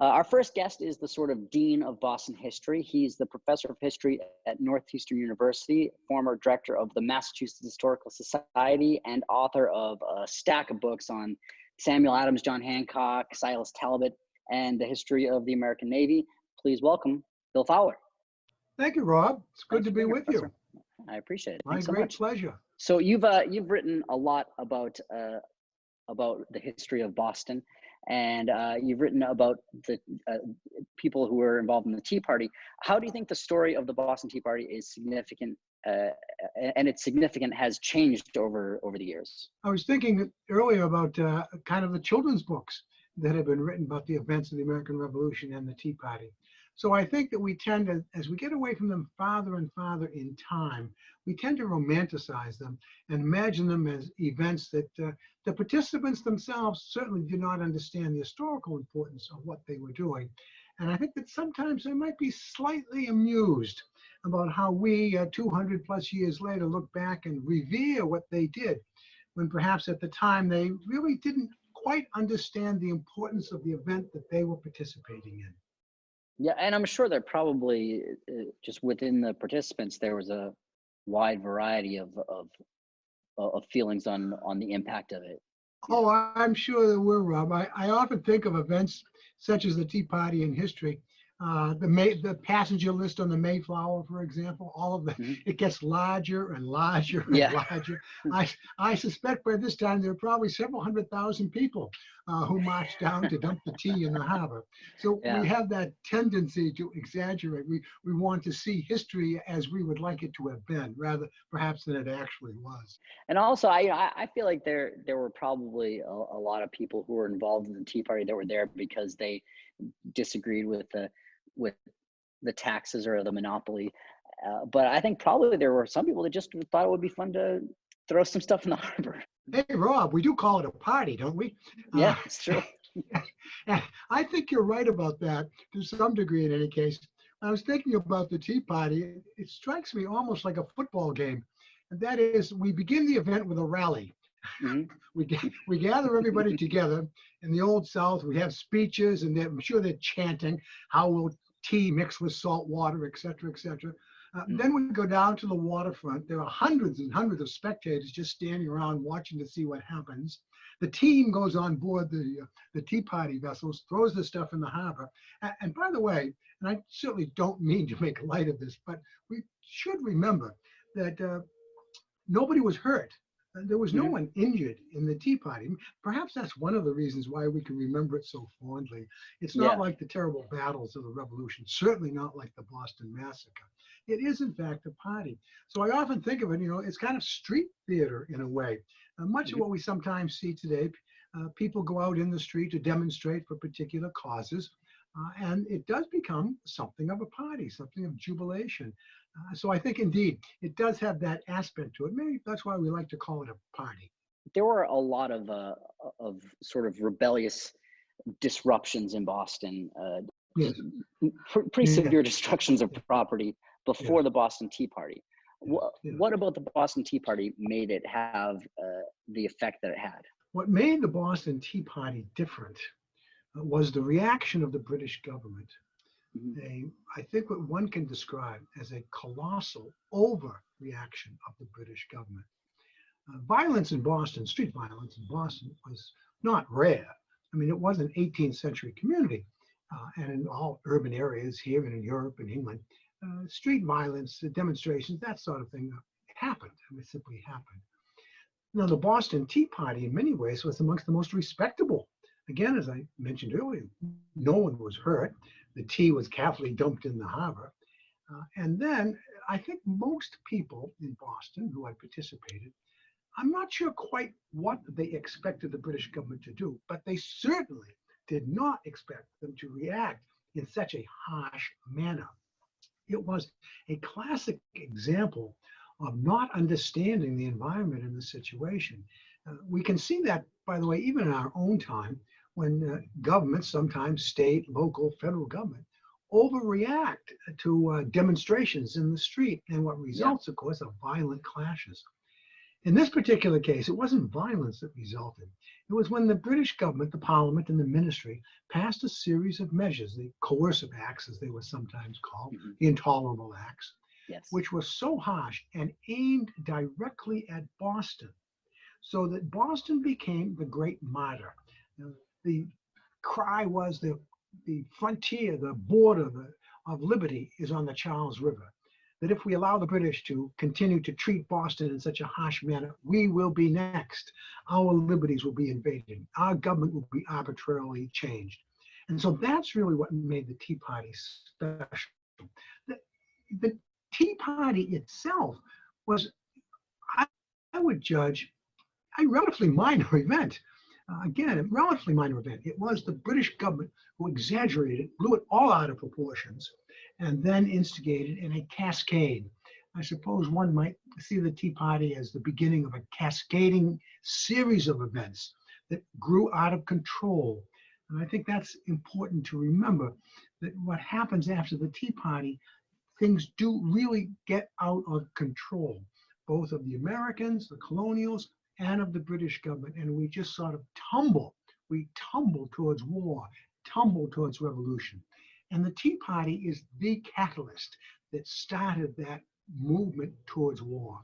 Our first guest is the sort of dean of Boston history. He's the professor of history at Northeastern University, former director of the Massachusetts Historical Society, and author of a stack of books on Samuel Adams, John Hancock, Silas Talbot, and the history of the American Navy. Please welcome Bill Fowler. Thank you, Rob. It's good to be with you. I appreciate it. My great pleasure. So you've written a lot about the history of Boston, and you've written about the people who were involved in the Tea Party. How do you think the story of the Boston Tea Party is significant, and its significance has changed over the years? I was thinking earlier about kind of the children's books that have been written about the events of the American Revolution and the Tea Party. So I think that we tend to, as we get away from them farther and farther in time, we tend to romanticize them and imagine them as events that the participants themselves certainly do not understand the historical importance of what they were doing. And I think that sometimes they might be slightly amused about how we 200 plus years later look back and revere what they did, when perhaps at the time they really didn't quite understand the importance of the event that they were participating in. Yeah, and I'm sure that probably just within the participants there was a wide variety of feelings on the impact of it. Oh, I'm sure there were, Rob. I often think of events such as the Tea Party in history. The passenger list on the Mayflower, for example, all of it gets larger and larger and larger. I suspect by this time there are probably several 100,000 people who marched down to dump the tea in the harbor. So we have that tendency to exaggerate. We want to see history as we would like it to have been, rather perhaps than it actually was. And also, I feel like there were probably a lot of people who were involved in the Tea Party that were there because they disagreed with the taxes or the monopoly, but I think probably there were some people that just thought it would be fun to throw some stuff in the harbor. Hey, Rob, we do call it a party, don't we? Yeah, it's true. I think you're right about that to some degree in any case. I was thinking about the Tea Party. It strikes me almost like a football game, and that is we begin the event with a rally. We gather everybody together. In the Old South, we have speeches, and I'm sure they're chanting, how will tea mix with salt water, et cetera, et cetera. Then we go down to the waterfront. There are hundreds and hundreds of spectators just standing around watching to see what happens. The team goes on board the Tea Party vessels, throws the stuff in the harbor. And by the way, and I certainly don't mean to make light of this, but we should remember that nobody was hurt. There was no one injured in the Tea Party. Perhaps that's one of the reasons why we can remember it so fondly. It's not like the terrible battles of the Revolution, certainly not like the Boston Massacre. It is, in fact, a party. So I often think of it, it's kind of street theater in a way. Much of what we sometimes see today, people go out in the street to demonstrate for particular causes, and it does become something of a party, something of jubilation. So I think, indeed, it does have that aspect to it. Maybe that's why we like to call it a party. There were a lot of sort of rebellious disruptions in Boston, pretty severe destructions of property before the Boston Tea Party. What about the Boston Tea Party made it have the effect that it had? What made the Boston Tea Party different was the reaction of the British government. I think what one can describe as a colossal overreaction of the British government. Violence in Boston, street violence in Boston, was not rare. I mean, it was an 18th century community, and in all urban areas here and in Europe and England, street violence, demonstrations, that sort of thing happened. I mean, it simply happened. Now, the Boston Tea Party, in many ways, was amongst the most respectable. Again, as I mentioned earlier, no one was hurt. The tea was carefully dumped in the harbor. And then I think most people in Boston who had participated, I'm not sure quite what they expected the British government to do, but they certainly did not expect them to react in such a harsh manner. It was a classic example of not understanding the environment and the situation. We can see that, by the way, even in our own time, when governments, sometimes state, local, federal government, overreact to demonstrations in the street, and what results, of course, are violent clashes. In this particular case, it wasn't violence that resulted. It was when the British government, the Parliament, and the ministry passed a series of measures, the coercive acts, as they were sometimes called, the intolerable acts, Yes. which were so harsh and aimed directly at Boston, so that Boston became the great martyr. The cry was the frontier, the border of liberty is on the Charles River. That if we allow the British to continue to treat Boston in such a harsh manner, we will be next. Our liberties will be invaded. Our government will be arbitrarily changed. And so that's really what made the Tea Party special. The Tea Party itself was, I would judge, a relatively minor event. Again, a relatively minor event. It was the British government who exaggerated, blew it all out of proportions, and then instigated in a cascade. I suppose one might see the Tea Party as the beginning of a cascading series of events that grew out of control. And I think that's important to remember, that what happens after the Tea Party, things do really get out of control, both of the Americans, the colonials, and of the British government. And we just sort of tumble. We tumble towards war, tumble towards revolution. And the Tea Party is the catalyst that started that movement towards war.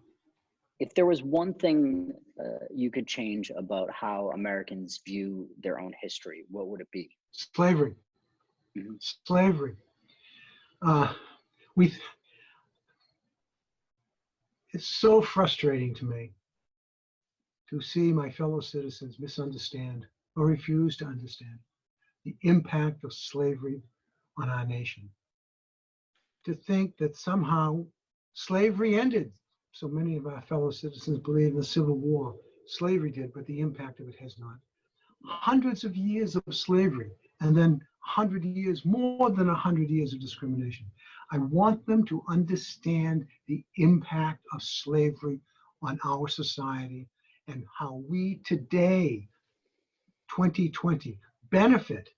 If there was one thing you could change about how Americans view their own history, what would it be? Slavery. Mm-hmm. Slavery. It's so frustrating to me to see my fellow citizens misunderstand or refuse to understand the impact of slavery on our nation. To think that somehow slavery ended. So many of our fellow citizens believe in the Civil War. Slavery did, but the impact of it has not. Hundreds of years of slavery, and then 100 years, more than 100 years of discrimination. I want them to understand the impact of slavery on our society and how we today, 2020, benefit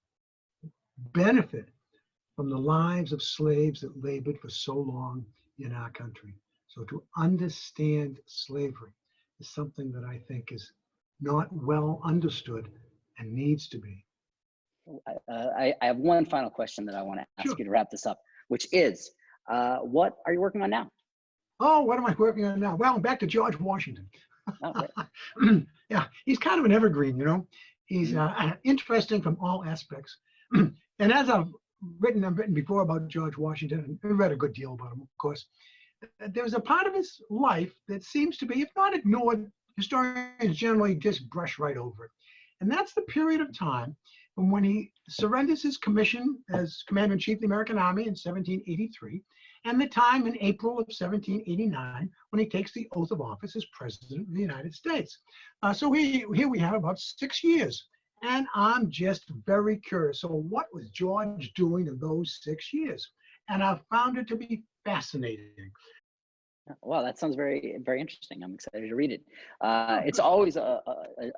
from the lives of slaves that labored for so long in our country. So to understand slavery is something that I think is not well understood and needs to be. I have one final question that I want to ask you to wrap this up, which is, what are you working on now? Oh, what am I working on now? Well, back to George Washington. Oh, Yeah, he's kind of an evergreen, you know. He's interesting from all aspects. And as I've written before about George Washington, and read a good deal about him, of course, there's a part of his life that seems to be, if not ignored, historians generally just brush right over it. And that's the period of time from when he surrenders his commission as Commander-in-Chief of the American Army in 1783, and the time in April of 1789 when he takes the oath of office as President of the United States. So here we have about 6 years. And I'm just very curious. So what was George doing in those 6 years? And I found it to be fascinating. Wow, that sounds very, very interesting. I'm excited to read it. It's always a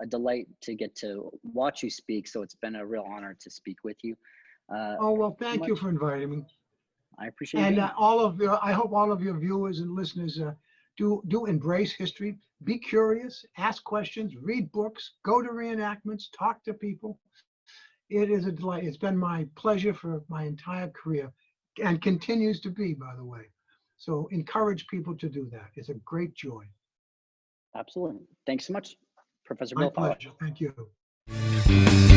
delight to get to watch you speak. So it's been a real honor to speak with you. Oh, well, thank you for inviting me. I appreciate it. And I hope all of your viewers and listeners do embrace history. Be curious, ask questions, read books, go to reenactments, talk to people. It is a delight. It's been my pleasure for my entire career, and continues to be, by the way. So encourage people to do that. It's a great joy. Absolutely. Thanks so much, Professor Bill Fowler. My pleasure. Thank you.